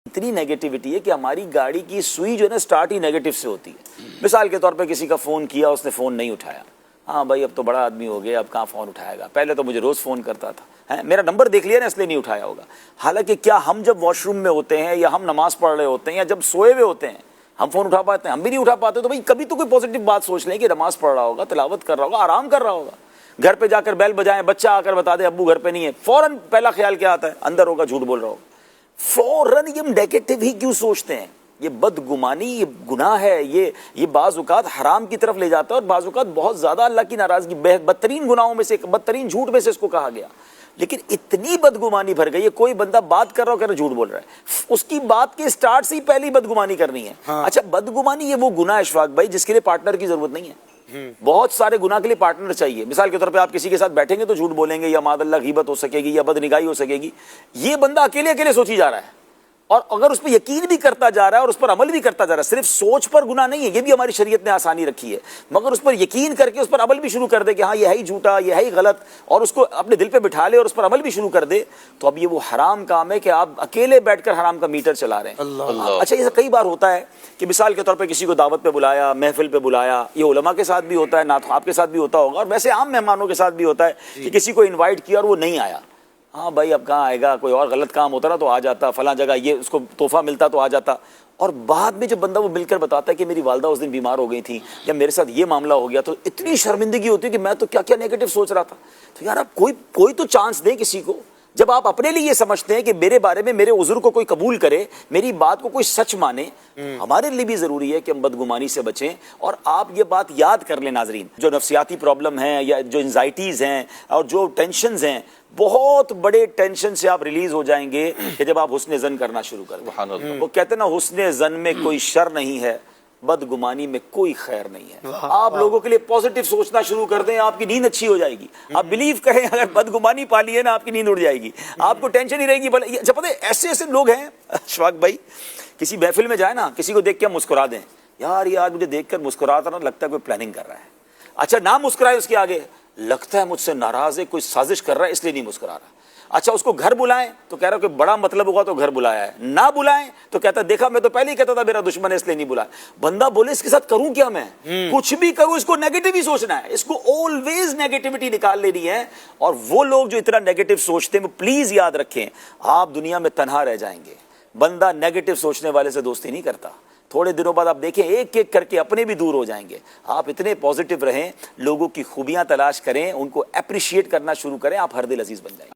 اتنی نیگیٹیوٹی ہے کہ ہماری گاڑی کی سوئی جو ہے نا سٹارٹ ہی نیگیٹو سے ہوتی ہے. مثال کے طور پہ کسی کا فون کیا, اس نے فون نہیں اٹھایا, ہاں بھائی اب تو بڑا آدمی ہو گیا, اب کہاں فون اٹھائے گا, پہلے تو مجھے روز فون کرتا تھا, میرا نمبر دیکھ لیا نا اس لیے نہیں اٹھایا ہوگا. حالانکہ کیا ہم جب واش روم میں ہوتے ہیں یا ہم نماز پڑھ رہے ہوتے ہیں یا جب سوئے ہوئے ہوتے ہیں ہم فون اٹھا پاتے ہیں؟ ہم بھی نہیں اٹھا پاتے. تو بھائی کبھی تو کوئی پازیٹیو بات سوچ لیں کہ نماز پڑھ رہا ہوگا, تلاوت کر رہا ہوگا, آرام کر رہا ہوگا. گھر پہ جا کر بیل بجائیں, بچہ آ کر بتا دے ابو گھر پہ نہیں ہے, فوراً پہلا خیال کیا آتا ہے؟ اندر ہوگا, جھوٹ بول رہا ہوگا. فوراً یہ نیگیٹو ہی کیوں سوچتے ہیں؟ یہ بدگمانی, یہ گناہ ہے, یہ بعض اوقات حرام کی طرف لے جاتا ہے, اور بعض اوقات بہت زیادہ اللہ کی ناراضگی, بدترین گناہوں میں سے, بدترین جھوٹ میں سے اس کو کہا گیا. لیکن اتنی بدگمانی بھر گئی ہے, کوئی بندہ بات کر رہا ہو کہہ رہا جھوٹ بول رہا ہے, اس کی بات کے سٹارٹ سے ہی پہلی بدگمانی کرنی ہے. اچھا بدگمانی یہ وہ گناہ اشفاق بھائی جس کے لیے پارٹنر کی ضرورت نہیں ہے. بہت سارے گناہ کے لیے پارٹنر چاہیے. مثال کے طور پہ آپ کسی کے ساتھ بیٹھیں گے تو جھوٹ بولیں گے, یا معاذ اللہ غیبت ہو سکے گی, یا بدنگاہی ہو سکے گی. یہ بندہ اکیلے اکیلے سوچی جا رہا ہے, اور اگر اس پہ یقین بھی کرتا جا رہا ہے اور اس پر عمل بھی کرتا جا رہا ہے, صرف سوچ پر گناہ نہیں ہے, یہ بھی ہماری شریعت نے آسانی رکھی ہے, مگر اس پر یقین کر کے اس پر عمل بھی شروع کر دے کہ ہاں یہ ہے ہی جھوٹا, یہ ہے ہی غلط, اور اس کو اپنے دل پہ بٹھا لے اور اس پر عمل بھی شروع کر دے, تو اب یہ وہ حرام کام ہے کہ آپ اکیلے بیٹھ کر حرام کا میٹر چلا رہے ہیں. اچھا یہ کئی بار ہوتا ہے کہ مثال کے طور پہ کسی کو دعوت پہ بلایا, محفل پہ بلایا, یہ علماء کے ساتھ بھی ہوتا ہے, نعت آپ کے ساتھ بھی ہوتا ہوگا, اور ویسے عام مہمانوں کے ساتھ بھی ہوتا ہے کہ کسی کو انوائٹ کیا اور وہ نہیں آیا. ہاں بھائی اب کہاں آئے گا, کوئی اور غلط کام ہوتا نا تو آ جاتا, فلاں جگہ یہ اس کو تحفہ ملتا تو آ جاتا. اور بعد میں جب بندہ وہ مل کر بتاتا ہے کہ میری والدہ اس دن بیمار ہو گئی تھی, یا میرے ساتھ یہ معاملہ ہو گیا, تو اتنی شرمندگی ہوتی ہے کہ میں تو کیا کیا نیگیٹو سوچ رہا تھا. تو یار آپ کوئی تو چانس دیں کسی کو. جب آپ اپنے لیے یہ سمجھتے ہیں کہ میرے بارے میں میرے عذر کو کوئی قبول کرے, میری بات کو کوئی سچ مانے, ہمارے لیے بھی ضروری ہے کہ ہم بدگمانی سے بچیں. اور آپ یہ بات یاد کر لیں ناظرین, جو نفسیاتی پرابلم ہیں یا جو انزائٹیز ہیں اور جو ٹینشنز ہیں, بہت بڑے ٹینشن سے آپ ریلیز ہو جائیں گے کہ جب آپ حسن ظن کرنا شروع کر دیں. وہ کہتے ہیں نا حسن ظن میں کوئی شر نہیں ہے, بدگمانی میں کوئی خیر نہیں ہے. آپ لوگوں کے لیے پازیٹیو سوچنا شروع کر دیں, آپ کی نیند اچھی ہو جائے گی. آپ بلیو کریں, اگر بدگمانی پا لی ہے نا آپ کی نیند اڑ جائے گی, آپ کو ٹینشن ہی رہے گی. جب پتہ ہے ایسے لوگ ہیں اشفاق بھائی, کسی محفل میں جائے نا, کسی کو دیکھ کے مسکرا دیں, یار یہ آج مجھے دیکھ کر مسکراتا نا, لگتا ہے کوئی پلاننگ کر رہا ہے. اچھا نہ مسکرائے اس کے آگے, لگتا ہے مجھ سے ناراض ہے, کوئی سازش کر رہا ہے اس لیے نہیں مسکرا رہا. اچھا اس کو گھر بلائیں تو کہہ رہا کہ بڑا مطلب ہوگا تو گھر بلایا ہے, نہ بلائیں تو کہتا ہے دیکھا میں تو پہلے ہی کہتا تھا میرا دشمن ہے اس لیے نہیں بلایا. بندہ بولے اس کے ساتھ کروں کیا میں, کچھ بھی کروں, اس کو نیگیٹو ہی سوچنا ہے, اس کو آلویز نیگیٹیوٹی نکال لینی ہے. اور وہ لوگ جو اتنا نیگیٹو سوچتے ہیں, پلیز یاد رکھیں آپ دنیا میں تنہا رہ جائیں گے. بندہ نیگیٹو سوچنے والے سے دوستی نہیں کرتا. تھوڑے دنوں بعد آپ دیکھیں ایک ایک کر کے اپنے بھی دور ہو جائیں گے. آپ اتنے پازیٹیو رہیں, لوگوں کی خوبیاں تلاش کریں, ان کو اپریشیٹ کرنا شروع کریں, آپ ہر دل عزیز بن جائیں گے.